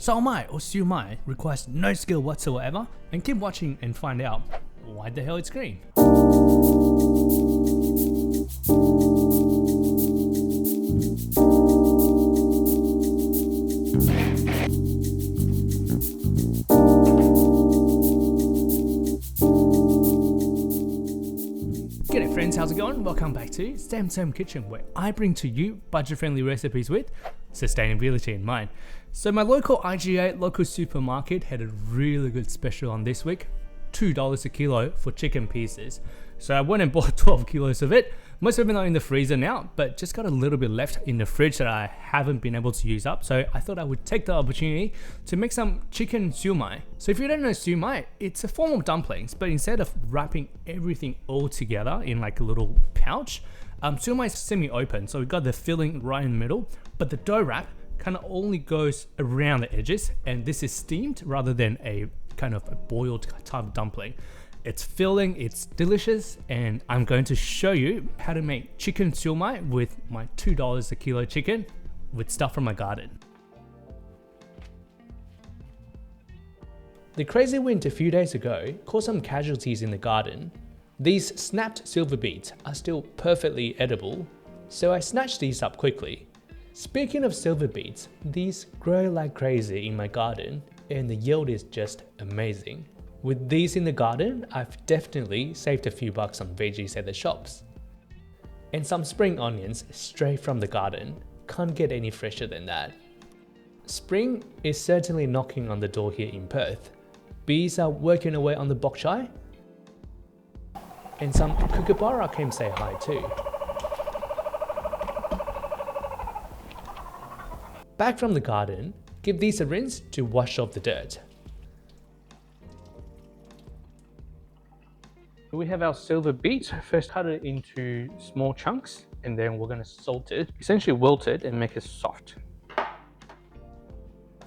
Salmai or siumai requires no skill whatsoever, and keep watching and find out why the hell it's green. G'day friends, how's it going? Welcome back to Sam Kitchen, where I bring to you budget-friendly recipes with sustainability in mind. So my local IGA local supermarket had a really good special on this week, $2 a kilo for chicken pieces. So I went and bought 12 kilos of it. Most of them are in the freezer now, but just got a little bit left in the fridge that I haven't been able to use up. So I thought I would take the opportunity to make some chicken siumai. So if you don't know siumai, it's a form of dumplings, but instead of wrapping everything all together in like a little pouch, siumai is semi-open. So we've got the filling right in the middle, but the dough wrap kind of only goes around the edges, and this is steamed rather than a kind of a boiled type of dumpling. It's filling, it's delicious, and I'm going to show you how to make chicken siumai with my $2 a kilo chicken with stuff from my garden. The crazy wind a few days ago caused some casualties in the garden. These snapped silver beets are still perfectly edible, so I snatched these up quickly. Speaking of silver beets, these grow like crazy in my garden, and the yield is just amazing. With these in the garden, I've definitely saved a few bucks on veggies at the shops. And some spring onions straight from the garden. Can't get any fresher than that. Spring is certainly knocking on the door here in Perth. Bees are working away on the bok choy. And some kookaburra came say hi too. Back from the garden, give these a rinse to wash off the dirt. We have our silver beet. First cut it into small chunks, and then we're going to salt it, essentially wilt it and make it soft.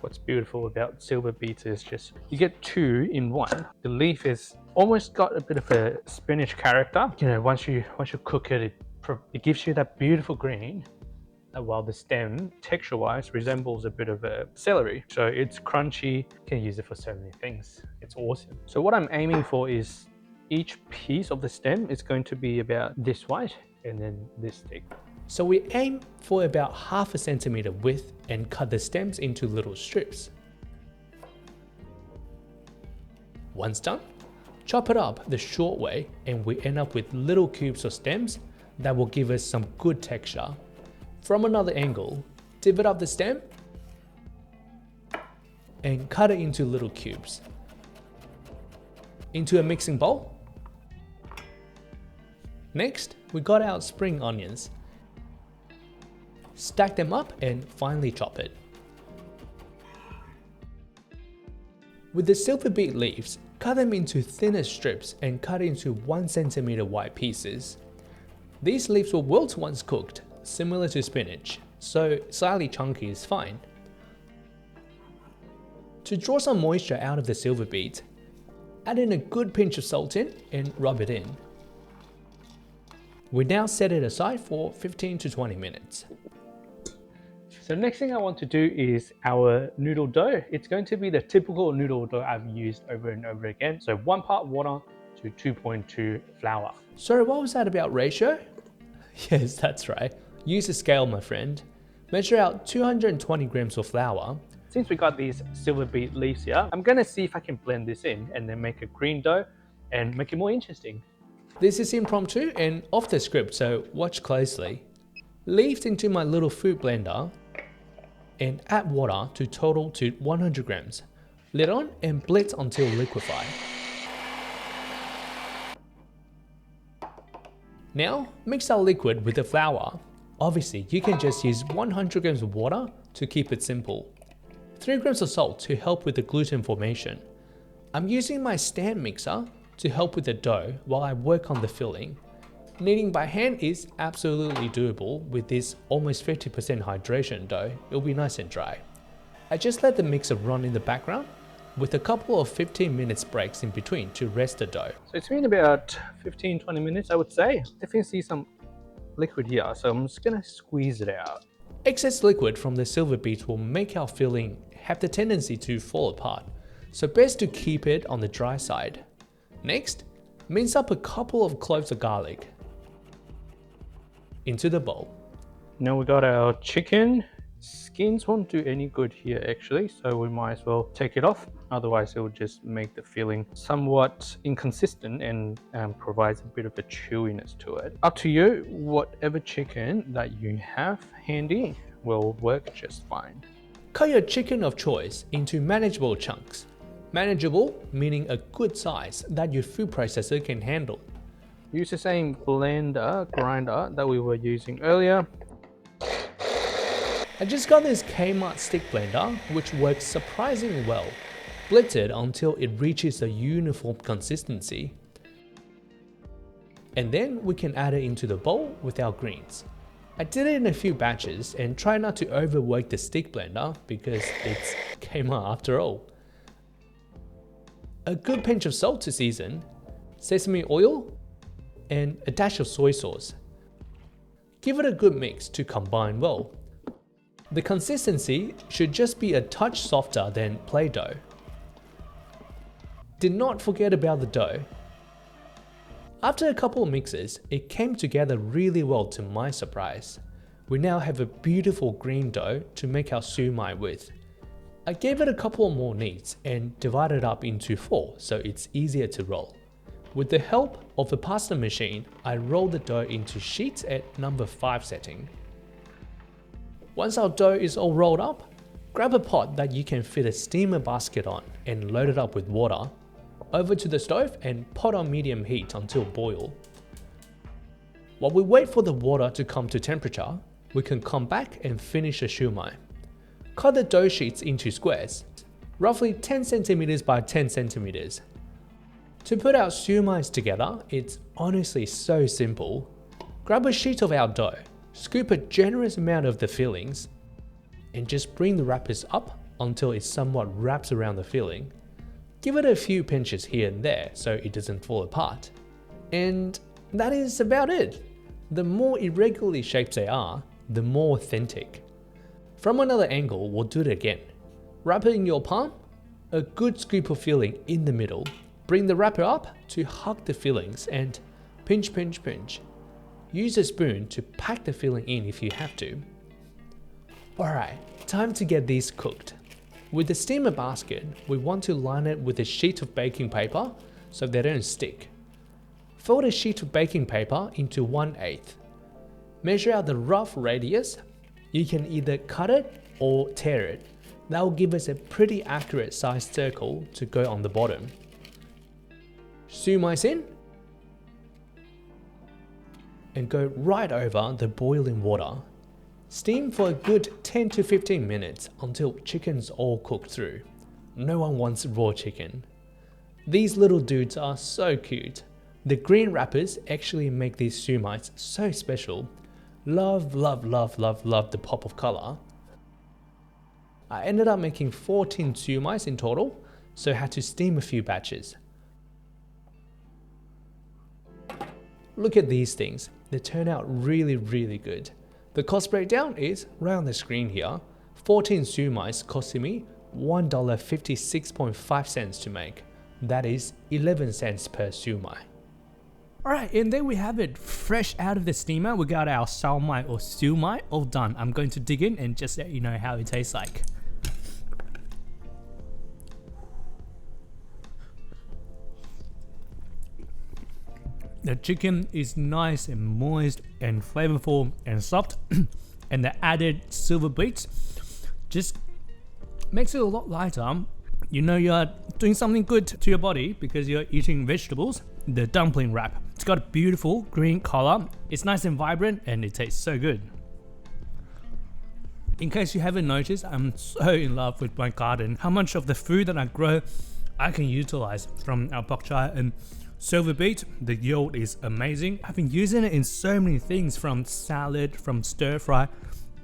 What's beautiful about silver beets is just you get two in one. The leaf is almost got a bit of a spinach character. You know, once you cook it, it gives you that beautiful green, while the stem texture-wise resembles a bit of a celery. So it's crunchy. You can use it for so many things. It's awesome. So what I'm aiming for is each piece of the stem is going to be about this wide and then this thick. So we aim for about 1/2 centimeter width and cut the stems into little strips. Once done, chop it up the short way, and we end up with little cubes of stems that will give us some good texture. From another angle, divot up the stem and cut it into little cubes. Into a mixing bowl. Next, we got our spring onions. Stack them up and finely chop it. With the silver beet leaves, cut them into thinner strips and cut into 1 centimeter wide pieces. These leaves will wilt once cooked, similar to spinach, so slightly chunky is fine. To draw some moisture out of the silver beet, add in a good pinch of salt in and rub it in. We now set it aside for 15 to 20 minutes. So next thing I want to do is our noodle dough. It's going to be the typical noodle dough I've used over and over again. So 1 part water to 2.2 flour. Sorry, what was that about ratio? Yes, that's right. Use a scale, my friend. Measure out 220 grams of flour. Since we got these silver beet leaves here, I'm gonna see if I can blend this in and then make a green dough and make it more interesting. This is impromptu and off the script, so watch closely. Leaves into my little food blender and add water to total to 100 grams. Lid on and blitz until liquefied. Now, mix our liquid with the flour. Obviously, you can just use 100 grams of water to keep it simple. 3 grams of salt to help with the gluten formation. I'm using my stand mixer to help with the dough while I work on the filling. Kneading by hand is absolutely doable with this almost 50% hydration dough. It'll be nice and dry. I just let the mixer run in the background with a couple of 15 minutes breaks in between to rest the dough. So it's been about 15-20 minutes, I would say. Definitely see some liquid here, so I'm just gonna squeeze it out. Excess liquid from the silver beets will make our filling have the tendency to fall apart, so best to keep it on the dry side. Next, mince up a couple of cloves of garlic into the bowl. Now we got our chicken. Skins won't do any good here actually, so we might as well take it off. Otherwise it will just make the filling somewhat inconsistent and provides a bit of a chewiness to it. Up to you, whatever chicken that you have handy will work just fine. Cut your chicken of choice into manageable chunks. Manageable meaning a good size that your food processor can handle. Use the same grinder that we were using earlier. I just got this Kmart stick blender, which works surprisingly well. Blitz it until it reaches a uniform consistency. And then we can add it into the bowl with our greens. I did it in a few batches and try not to overwork the stick blender because it's Kmart after all. A good pinch of salt to season, sesame oil, and a dash of soy sauce. Give it a good mix to combine well. The consistency should just be a touch softer than Play-Doh. Did not forget about the dough. After a couple of mixes, it came together really well to my surprise. We now have a beautiful green dough to make our siu mai with. I gave it a couple more kneads and divided it up into 4 so it's easier to roll. With the help of a pasta machine, I rolled the dough into sheets at number 5 setting. Once our dough is all rolled up, grab a pot that you can fit a steamer basket on and load it up with water. Over to the stove and pot on medium heat until boil. While we wait for the water to come to temperature, we can come back and finish the siu mai. Cut the dough sheets into squares, roughly 10 cm by 10 cm. To put our siu mai together, it's honestly so simple. Grab a sheet of our dough, scoop a generous amount of the fillings, and just bring the wrappers up until it somewhat wraps around the filling. Give it a few pinches here and there so it doesn't fall apart. And that is about it. The more irregularly shaped they are, the more authentic. From another angle, we'll do it again. Wrap it in your palm, a good scoop of filling in the middle. Bring the wrapper up to hug the fillings and pinch, pinch, pinch. Use a spoon to pack the filling in if you have to. Alright, time to get these cooked. With the steamer basket, we want to line it with a sheet of baking paper so they don't stick. Fold a sheet of baking paper into 1/8. Measure out the rough radius. You can either cut it or tear it. That will give us a pretty accurate sized circle to go on the bottom. Siu mai in. And go right over the boiling water. Steam for a good 10 to 15 minutes until chicken's all cooked through. No one wants raw chicken. These little dudes are so cute. The green wrappers actually make these siu mai so special. Love, love, love, love, love the pop of color. I ended up making 14 siu mai in total, so I had to steam a few batches. Look at these things. They turn out really, really good. The cost breakdown is right on the screen here. 14 siu mai costing me $1.56.5 to make. That is 11 cents per siu mai. Alright, and there we have it. Fresh out of the steamer, we got our sao mai or siu mai all done. I'm going to dig in and just let you know how it tastes like. The chicken is nice and moist and flavorful and soft, and the added silver beets just makes it a lot lighter. You know you're doing something good to your body because you're eating vegetables. The dumpling wrap, it's got a beautiful green color, it's nice and vibrant, and it tastes so good. In case you haven't noticed, I'm so in love with my garden. How much of the food that I grow I can utilize, from our bok choy and silver beet. The yield is amazing. I've been using it in so many things, from salad, from stir fry,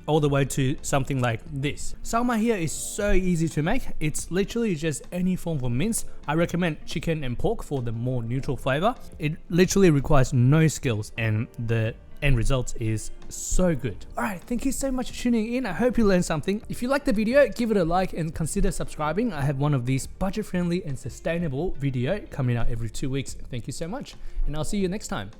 all the way to something like this. Sao mai here is so easy to make. It's literally just any form of mince. I recommend chicken and pork for the more neutral flavor. It literally requires no skills, and the end result is so good. Alright, thank you so much for tuning in. I hope you learned something. If you liked the video, give it a like and consider subscribing. I have one of these budget friendly and sustainable video coming out every 2 weeks. Thank you so much, and I'll see you next time.